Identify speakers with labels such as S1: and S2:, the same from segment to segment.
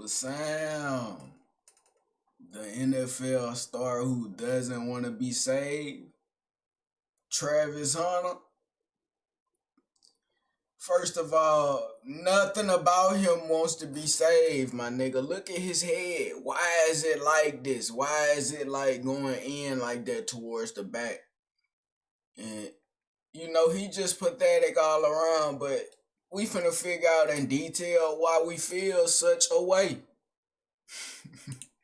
S1: Sam, the NFL star who doesn't want to be saved, Travishunter. First of all, nothing about him wants to be saved, my nigga. Look at his head. Why is it like this? Why is it like going in like that towards the back? And, you know, he just pathetic all around, but we finna figure out in detail why we feel such a way.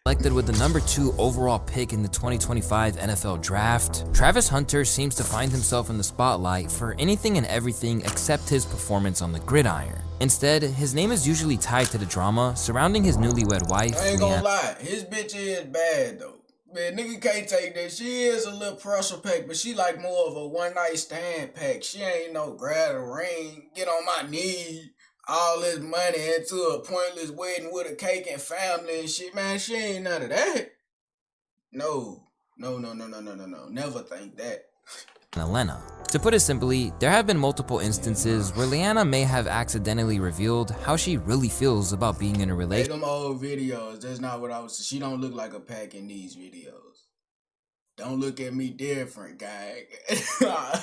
S2: Selected with the #2 overall pick in the 2025 NFL Draft, Travishunter seems to find himself in the spotlight for anything and everything except his performance on the gridiron. Instead, his name is usually tied to the drama surrounding his newlywed wife.
S1: I ain't gonna lie, his bitch is bad though. Man, nigga can't take that. She is a little pressure pack, but she like more of a one-night stand pack. She ain't no grab a ring, get on my knee, all this money into a pointless wedding with a cake and family and shit. Man, she ain't none of that. No. Never think that.
S2: Leanna. To put it simply, there have been multiple instances where Leanna may have accidentally revealed how she really feels about being in a relationship.
S1: Them old videos, that's not what I was. She don't look like a pack in these videos. Don't look at me different, guy.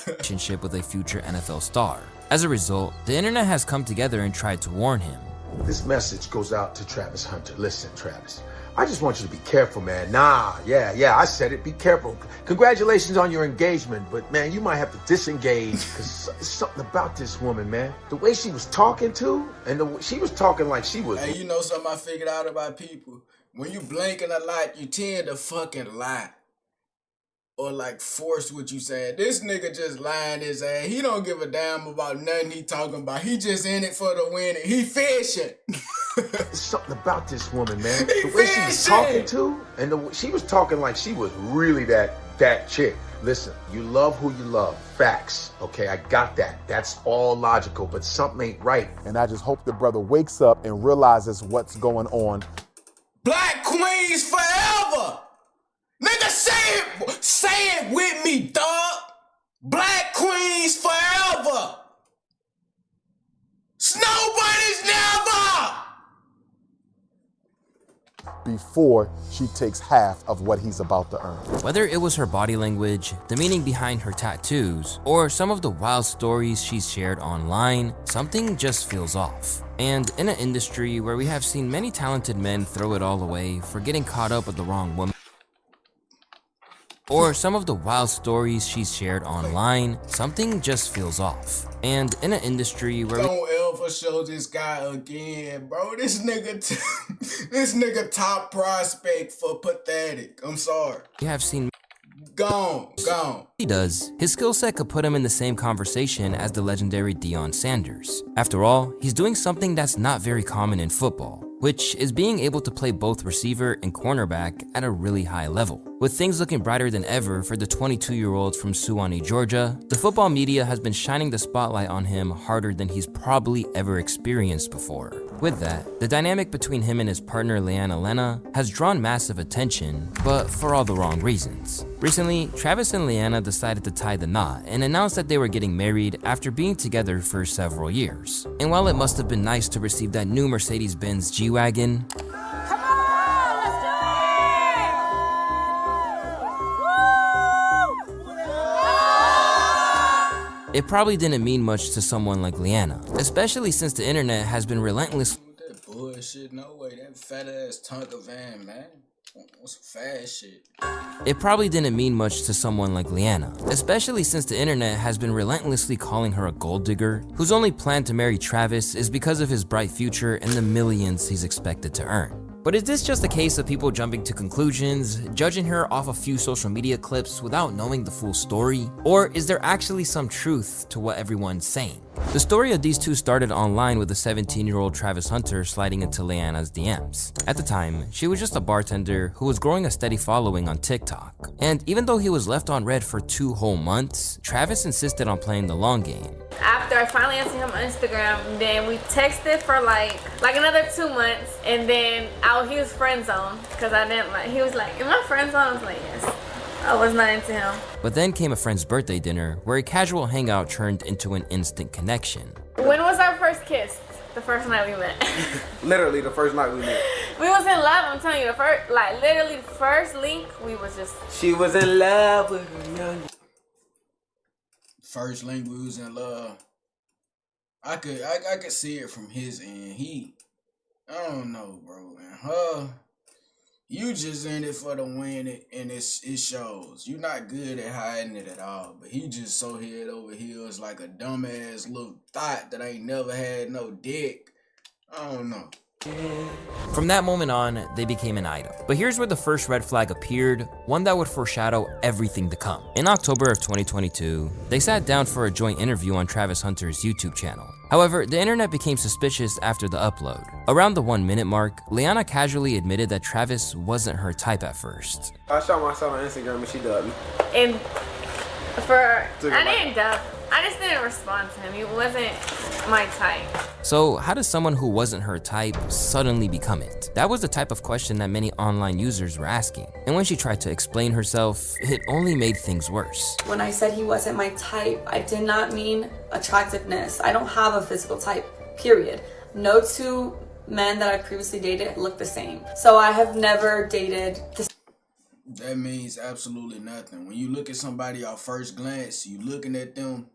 S2: Relationship with a future NFL star. As a result, the internet has come together and tried to warn him.
S3: This message goes out to Travishunter. Listen, Travis, I just want you to be careful, man. Yeah, I said it. Be careful. Congratulations on your engagement, but man, you might have to disengage because there's something about this woman, man. The way she was talking to, and she was talking like she was.
S1: Hey, you know something I figured out about people? When you blinking a lot, you tend to fucking lie. Or like force what you saying. This nigga just lying his ass. He don't give a damn about nothing he talking about. He just in it for the winning. He fishing.
S3: There's something about this woman, man. The way she was talking to, and she was talking like she was really that chick. Listen, you love who you love. Facts. Okay, I got that. That's all logical, but something ain't right.
S4: And I just hope the brother wakes up and realizes what's going on.
S1: Black queens forever. Nigga, say it with me, dog. Black queens forever. Snow bunnies never.
S4: Before she takes half of what he's about to earn.
S2: Whether it was her body language, the meaning behind her tattoos, or some of the wild stories she's shared online, something just feels off. And in an industry where we have seen many talented men throw it all away for getting caught up with the wrong woman, or some of the wild stories she's shared online, something just feels off. And in an industry where
S1: don't ever show this guy again, bro. This nigga top prospect for pathetic. I'm sorry.
S2: we have seen
S1: Gone.
S2: he does, his skill set could put him in the same conversation as the legendary Deion Sanders. After all, he's doing something that's not very common in football, which is being able to play both receiver and cornerback at a really high level. With things looking brighter than ever for the 22-year-old from Suwanee, Georgia, the football media has been shining the spotlight on him harder than he's probably ever experienced before. With that, the dynamic between him and his partner leannalenne has drawn massive attention, but for all the wrong reasons. Recently, Travis and Leanna decided to tie the knot and announced that they were getting married after being together for several years. And while it must have been nice to receive that new Mercedes-Benz G-Wagon, it probably didn't mean much to someone like Leanna, especially since the internet has been relentless.
S1: That bullshit, no way. That fat ass Tonka van, man. What's some fast shit?
S2: It probably didn't mean much to someone like Leanna, especially since the internet has been relentlessly calling her a gold digger, whose only plan to marry Travis is because of his bright future and the millions he's expected to earn. But is this just a case of people jumping to conclusions, judging her off a few social media clips without knowing the full story? Or is there actually some truth to what everyone's saying? The story of these two started online with a 17-year-old Travishunter sliding into Leanna's DMs. At the time, she was just a bartender who was growing a steady following on TikTok. And even though he was left on red for 2 whole months, Travis insisted on playing the long game.
S5: After I finally answered him on Instagram, then we texted for like another 2 months, and then he was friend zoned because I didn't like. He was like, "Am I friend zoned?" I was like, "Yes." I was not into him.
S2: But then came a friend's birthday dinner where a casual hangout turned into an instant connection.
S5: When was our first kiss? The first night we met.
S6: Literally the first night we met.
S5: We was in love. I'm telling you, the first, like literally the first link, we was just.
S6: She was in love with her young.
S1: First link, we was in love. I could see it from his end. I don't know, bro. And her, you just in it for the win, and it shows. You not good at hiding it at all. But he just so head over heels like a dumbass little thought that ain't never had no dick. I don't know.
S2: From that moment on, they became an item. But here's where the first red flag appeared, one that would foreshadow everything to come. In October of 2022, they sat down for a joint interview on Travis Hunter's YouTube channel. However, the internet became suspicious after the upload. Around the 1 minute mark, Leanna casually admitted that Travis wasn't her type at first.
S6: I shot myself on Instagram and she dubbed me.
S5: And I didn't dub. I just didn't respond to him. He wasn't my type.
S2: So how does someone who wasn't her type suddenly become it? That was the type of question that many online users were asking. And when she tried to explain herself, it only made things worse.
S7: When I said he wasn't my type, I did not mean attractiveness. I don't have a physical type, period. No two men that I previously dated look the same. So I have never dated the
S1: That means absolutely nothing. When you look at somebody off first glance, you look at them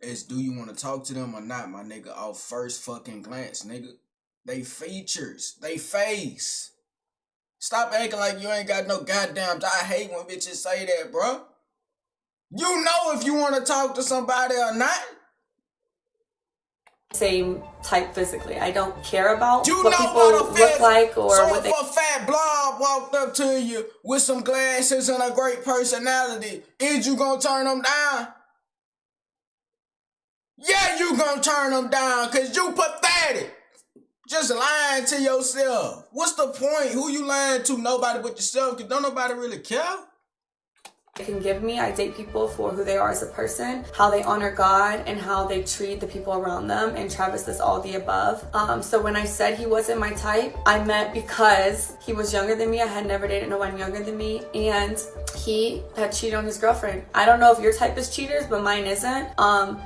S1: as do you want to talk to them or not, my nigga, off first fucking glance, nigga. They features, they face. Stop acting like you ain't got no goddamn. I hate when bitches say that, bro. You know if you want to talk to somebody or not.
S7: same type physically. I don't care about
S1: You
S7: what
S1: know
S7: people
S1: what
S7: look like or
S1: so
S7: what they...
S1: if a fat blob walked up to you with some glasses and a great personality, is you gonna turn them down? Yeah, you gonna turn them down because you pathetic. Just lying to yourself. What's the point? Who you lying to? Nobody but yourself, because don't nobody really care.
S7: can give me. I date people for who they are as a person, how they honor God, and how they treat the people around them. And Travis is all the above. So when I said he wasn't my type, I meant because he was younger than me. I had never dated no one younger than me, and he had cheated on his girlfriend. I don't know if your type is cheaters, but mine isn't.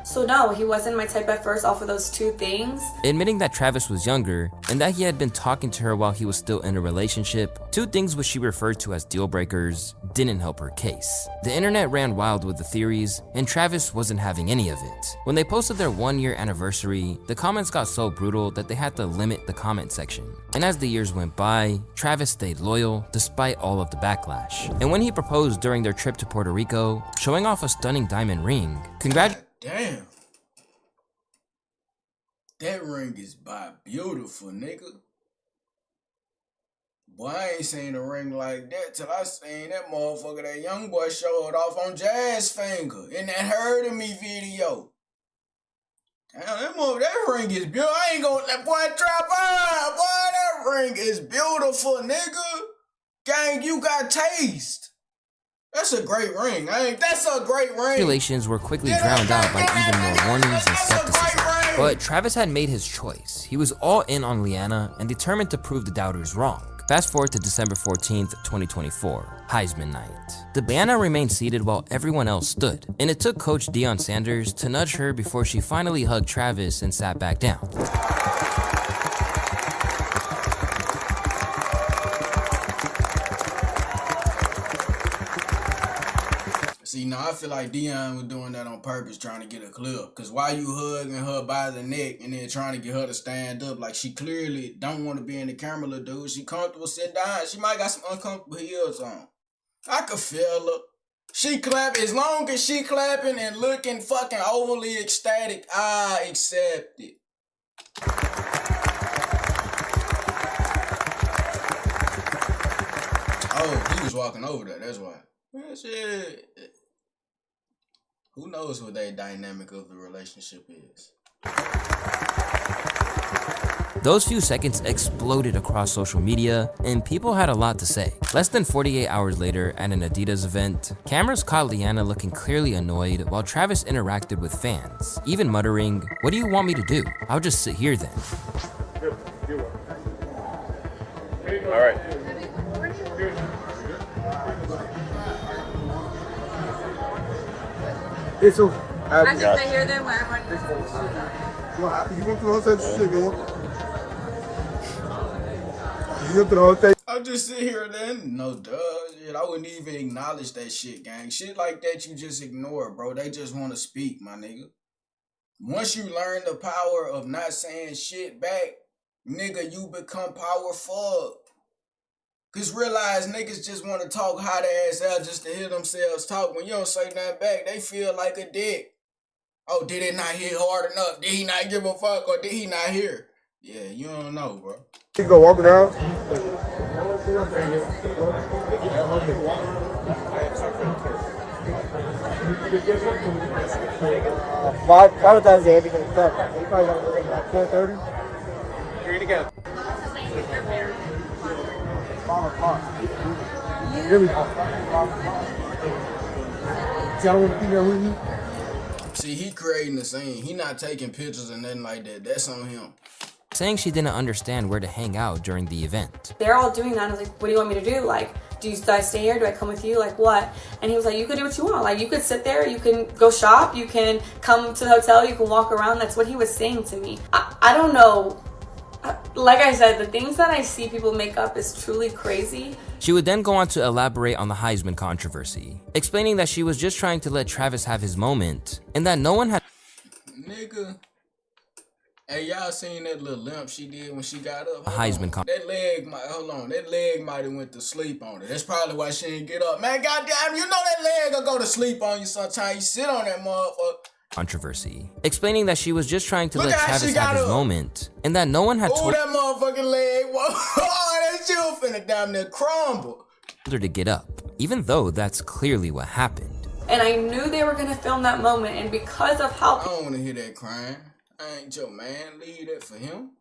S7: So no, he wasn't my type at first off of those two things.
S2: Admitting that Travis was younger and that he had been talking to her while he was still in a relationship, two things which she referred to as deal breakers, didn't help her case. The internet ran wild with the theories, and Travis wasn't having any of it. When they posted their 1-year anniversary, the comments got so brutal that they had to limit the comment section. And as the years went by, Travis stayed loyal despite all of the backlash. And when he proposed during their trip to Puerto Rico, showing off a stunning diamond ring,
S1: Damn. That ring is by beautiful, nigga. Boy, I ain't seen a ring like that till I seen that motherfucker, that young boy showed off on Jazz Finger in that Heard of Me video. Damn, that ring is beautiful. I ain't gonna let boy drop out. Boy, that ring is beautiful, nigga. Gang, you got taste. That's a great ring. That's a great ring.
S2: Speculations were quickly drowned out by even more warnings and skepticism. But Travis had made his choice. He was all in on Leanna and determined to prove the doubters wrong. Fast forward to December 14th, 2024, Heisman night. Leanna remained seated while everyone else stood, and it took Coach Deion Sanders to nudge her before she finally hugged Travis and sat back down.
S1: See, now I feel like Deion was doing that on purpose, trying to get a clip. Because why you hugging her by the neck and then trying to get her to stand up? Like, she clearly don't want to be in the camera, dude. She comfortable sitting down. She might got some uncomfortable heels on. I could feel her. She clap. As long as she clapping and looking fucking overly ecstatic, I accept it. Oh, he was walking over there. That's why. Well, shit. Who knows what their dynamic of the relationship is?
S2: Those few seconds exploded across social media, and people had a lot to say. Less than 48 hours later, at an Adidas event, cameras caught Leanna looking clearly annoyed while Travis interacted with fans, even muttering, "What do you want me to do? I'll just sit here then."
S8: All right.
S6: It's so.
S5: I just stay here then where everyone.
S8: You want to know what shit, man?
S1: I just sit here then, no duh. Shit, I wouldn't even acknowledge that shit, gang. Shit like that you just ignore, bro. They just want to speak, my nigga. Once you learn the power of not saying shit back, nigga, you become powerful. Cause realize niggas just want to talk hot ass out just to hear themselves talk. When you don't say nothing back, they feel like a dick. Oh, did it not hit hard enough? Did he not give a fuck or did he not hear? Yeah, you don't know, bro.
S9: You go walk around. Five times everything stuff. You probably got to like 4:30.
S6: Here to go.
S9: 5 o'clock. Really? See, I don't want to be there with you.
S1: See, he creating the scene. He not taking pictures and nothing like that. That's on him.
S2: Saying she didn't understand where to hang out during the event.
S7: They're all doing that. I was like, what do you want me to do? Like, do I stay here? Do I come with you? Like, what? And he was like, you could do what you want. Like, you could sit there, you can go shop, you can come to the hotel, you can walk around. That's what he was saying to me. I don't know. Like I said, the things that I see people make up is truly crazy.
S2: She would then go on to elaborate on the Heisman controversy, explaining that she was just trying to let Travis have his moment and that no one had.
S1: Nigga. Hey, y'all seen that little limp she did when she got up?
S2: A Heisman con.
S1: That leg might, that leg might have went to sleep on her. That's probably why she didn't get up. Man, goddamn, you know that leg will go to sleep on you sometimes. You sit on that motherfucker.
S2: Controversy, explaining that she was just trying to
S1: Look
S2: let
S1: how
S2: Travis
S1: she got
S2: have his
S1: up.
S2: moment and that no one had
S1: Oh,
S2: told
S1: that motherfucking leg. Oh, that shit finna damn near crumble.
S2: her to get up, even though that's clearly what happened.
S7: And I knew they were gonna film that moment, and because of how
S1: I don't want to hear that crying. I ain't your man. Leave that for him.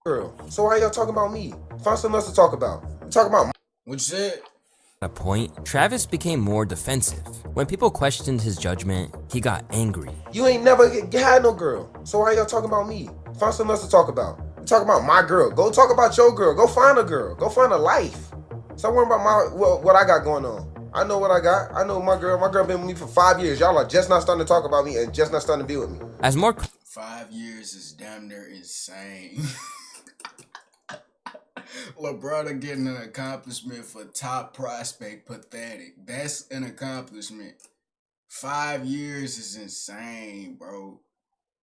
S9: Girl, so why y'all talking about me? Find something else to talk about. Talk about
S1: What you said?
S2: At a point, Travis became more defensive. When people questioned his judgment, he got angry.
S9: you ain't never had no girl. So why y'all talking about me? Find something else to talk about. Talk about my girl. Go talk about your girl. Go find a girl. Go find a life. Stop worrying about what I got going on. I know what I got. I know my girl. My girl been with me for 5 years. Y'all are just not starting to talk about me and just not starting to be with me.
S2: As more
S1: 5 years is damn near insane. LeBron getting an accomplishment for top prospect, pathetic. That's an accomplishment. 5 years is insane, bro.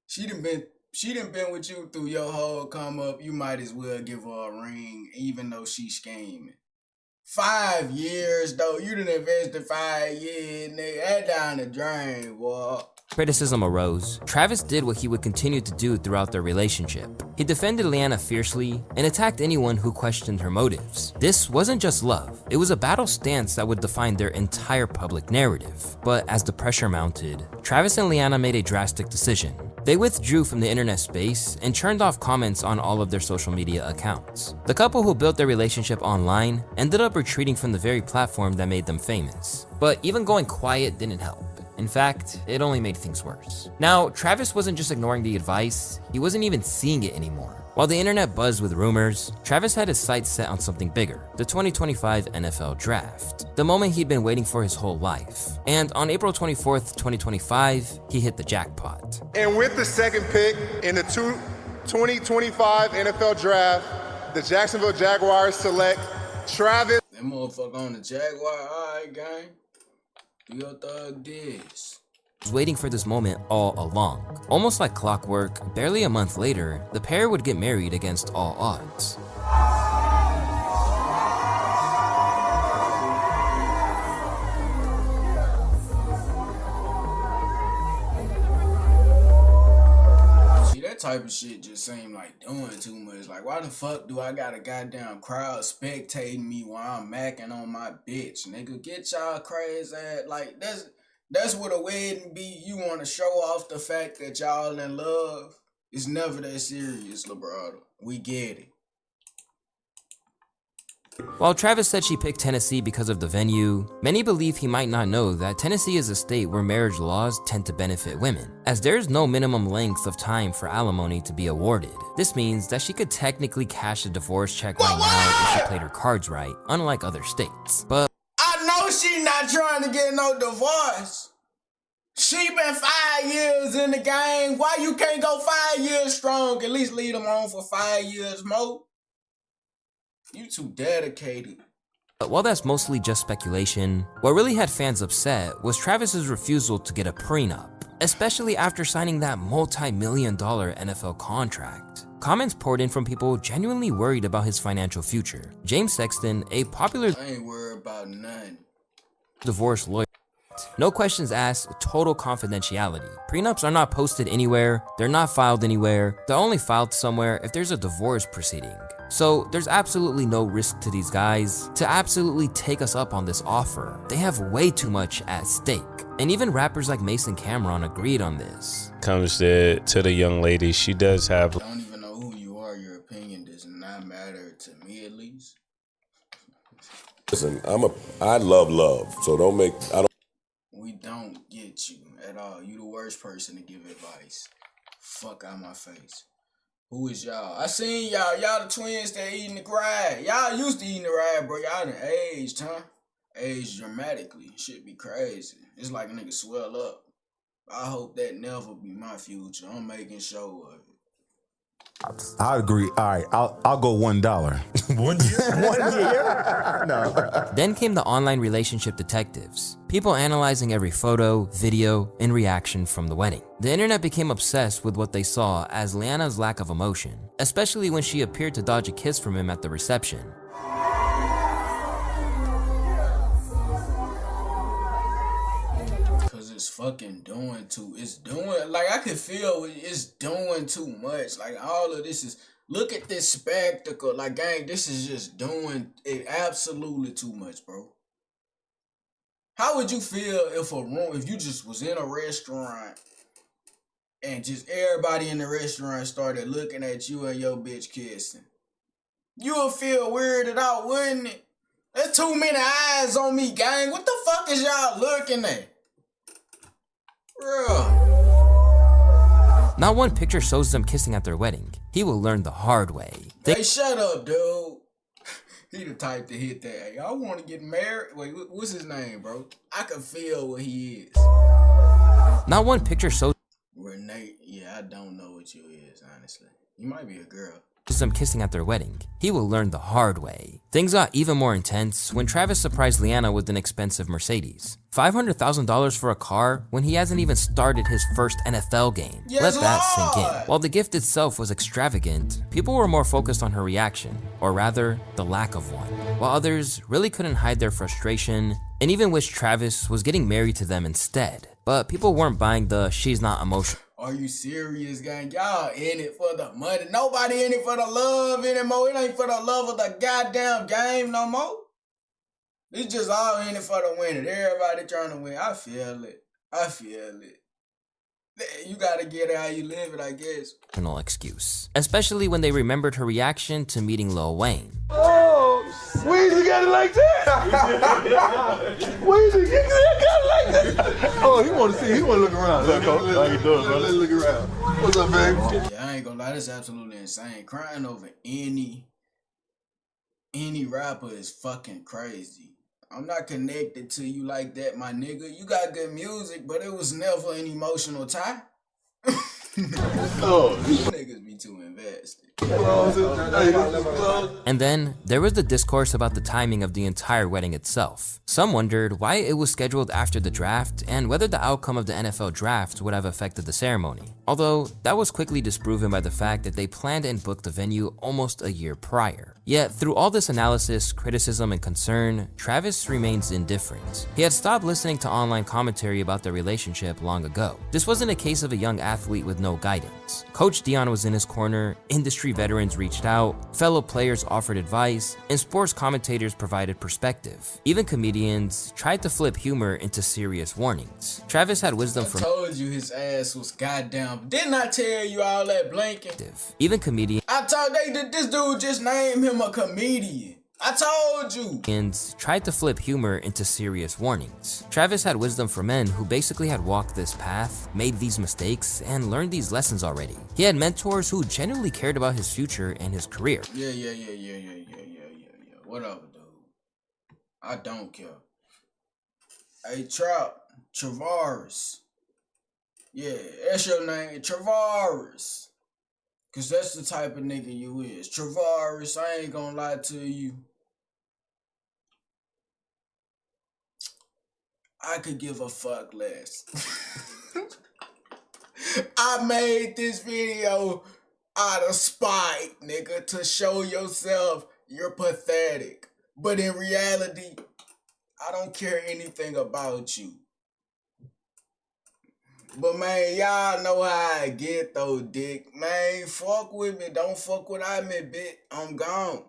S1: She done been with you through your whole come up. You might as well give her a ring, even though she's scheming. 5 years though, you done invested 5 years, nigga. That down the drain, boy.
S2: criticism arose, Travis did what he would continue to do throughout their relationship. He defended Leanna fiercely and attacked anyone who questioned her motives. This wasn't just love, it was a battle stance that would define their entire public narrative. But as the pressure mounted, Travis and Leanna made a drastic decision. They withdrew from the internet space and turned off comments on all of their social media accounts. The couple who built their relationship online ended up retreating from the very platform that made them famous. But even going quiet didn't help. In fact, it only made things worse. Now, Travis wasn't just ignoring the advice, he wasn't even seeing it anymore. While the internet buzzed with rumors, Travis had his sights set on something bigger, the 2025 NFL Draft, the moment he'd been waiting for his whole life. And on April 24th, 2025, he hit the jackpot.
S10: And with the second pick in the 2025 NFL Draft, the Jacksonville Jaguars select Travis.
S1: That motherfucker on the Jaguar, alright, gang. Your thug this.
S2: Was waiting for this moment all along. Almost like clockwork, barely a month later, the pair would get married against all odds.
S1: See, that type of shit just seem like doing too much. Like, why the fuck do I got a goddamn crowd spectating me while I'm macking on my bitch? Nigga, get y'all crazy ass. Like, that's what a wedding be. You want to show off the fact that y'all in love. It's never that serious, LeBron. We get it.
S2: While Travis said she picked Tennessee because of the venue, many believe he might not know that Tennessee is a state where marriage laws tend to benefit women, as there's no minimum length of time for alimony to be awarded. This means that she could technically cash a divorce check right now if she played her cards right, unlike other states. But
S1: I know she not trying to get no divorce. She been 5 years in the game. Why you can't go 5 years strong? At least leave them on for 5 years more. You too dedicated.
S2: But while that's mostly just speculation, what really had fans upset was Travis's refusal to get a prenup, especially after signing that multi-million-dollar NFL contract. Comments poured in from people genuinely worried about his financial future. James Sexton, a popular
S1: I ain't worried about nothing.
S2: divorce lawyer, no questions asked, total confidentiality. Prenups are not posted anywhere, they're not filed anywhere, they're only filed somewhere if there's a divorce proceeding. So there's absolutely no risk to these guys to absolutely take us up on this offer. They have way too much at stake. And even rappers like Mason Cameron agreed on this.
S11: Comes to the young lady, she does have.
S1: I don't even know who you are. Your opinion does not matter to me, at least.
S12: Listen, I love, so don't make, I don't.
S1: We don't get you at all. You the worst person to give advice. Fuck out my face. Who is y'all? I seen y'all. Y'all the twins that eating the grass. Y'all used to eating the grass, bro. Y'all done aged, huh? Aged dramatically. Shit be crazy. It's like a nigga swell up. I hope that never be my future. I'm making sure of it.
S13: I agree. All right, I'll go $1.
S11: 1 year?
S13: 1 year? No.
S2: Then came the online relationship detectives, people analyzing every photo, video, and reaction from the wedding. The internet became obsessed with what they saw as Leanna's lack of emotion, especially when she appeared to dodge a kiss from him at the reception.
S1: Fucking like I could feel it's doing too much. Like all of this is, look at this spectacle. Like, gang, this is just doing it absolutely too much, bro. How would you feel if you just was in a restaurant and just everybody in the restaurant started looking at you and your bitch kissing? You would feel weirded out, wouldn't it? There's too many eyes on me, gang. What the fuck is y'all looking at?
S2: Not one picture shows them kissing at their wedding. He will learn the hard way.
S1: Hey, shut up, dude. He the type to hit that. Hey, I want to get married. Wait, what's his name, bro? I can feel what he is.
S2: Not one picture shows
S1: Renee. Yeah, I don't know what you is, honestly. You might be a girl.
S2: them kissing at their wedding. He will learn the hard way. Things got even more intense when Travis surprised Leanna with an expensive Mercedes. $500,000 for a car when he hasn't even started his first NFL game.
S1: Yes,
S2: Let that
S1: Lord.
S2: sink in. While the gift itself was extravagant, people were more focused on her reaction, or rather, the lack of one. While others really couldn't hide their frustration and even wished Travis was getting married to them instead. But people weren't buying the she's not emotional.
S1: Are you serious, gang? Y'all in it for the money. Nobody in it for the love anymore. It ain't for the love of the goddamn game no more. It's just all in it for the winning. Everybody trying to win. I feel it. You gotta get it how you live it, I guess.
S2: Excuse. Especially when they remembered her reaction to meeting Lil Wayne.
S9: Oh, Weezy got it like that. Weezy got it like that. Oh, he want to look around. Look, how you doing, brother? Let's look around. What's up, baby?
S1: Yeah, I ain't gonna lie, this is absolutely insane. Crying over any rapper is fucking crazy. I'm not connected to you like that, my nigga. You got good music, but it was never an emotional tie. Oh, these niggas be too invested.
S2: And then there was the discourse about the timing of the entire wedding itself. Some wondered why it was scheduled after the draft and whether the outcome of the NFL draft would have affected the ceremony. Although that was quickly disproven by the fact that they planned and booked the venue almost a year prior. Yet through all this analysis, criticism, and concern, Travis remains indifferent. He had stopped listening to online commentary about their relationship long ago. This wasn't a case of a young athlete with no guidance. Coach Dion was in his corner, industry veterans reached out, fellow players offered advice, and sports commentators provided perspective. Even comedians tried to flip humor into serious warnings. Travis had wisdom from—
S1: I told you his ass was goddamn. Didn't I tell you all that blinking?
S2: Even comedians—
S1: I told this dude just named him a comedian. I told you.
S2: Tried to flip humor into serious warnings. Travis had wisdom for men who basically had walked this path, made these mistakes, and learned these lessons already. He had mentors who genuinely cared about his future and his career.
S1: Yeah. Whatever, dude. I don't care. Hey, Travaris. Yeah, that's your name, Travaris. Cause that's the type of nigga you is. Travaris, I ain't gonna lie to you. I could give a fuck less. I made this video out of spite, nigga, to show yourself you're pathetic. But in reality, I don't care anything about you. But man, y'all know how I get though, dick. Man, fuck with me. Don't fuck without me, bitch. I'm gone.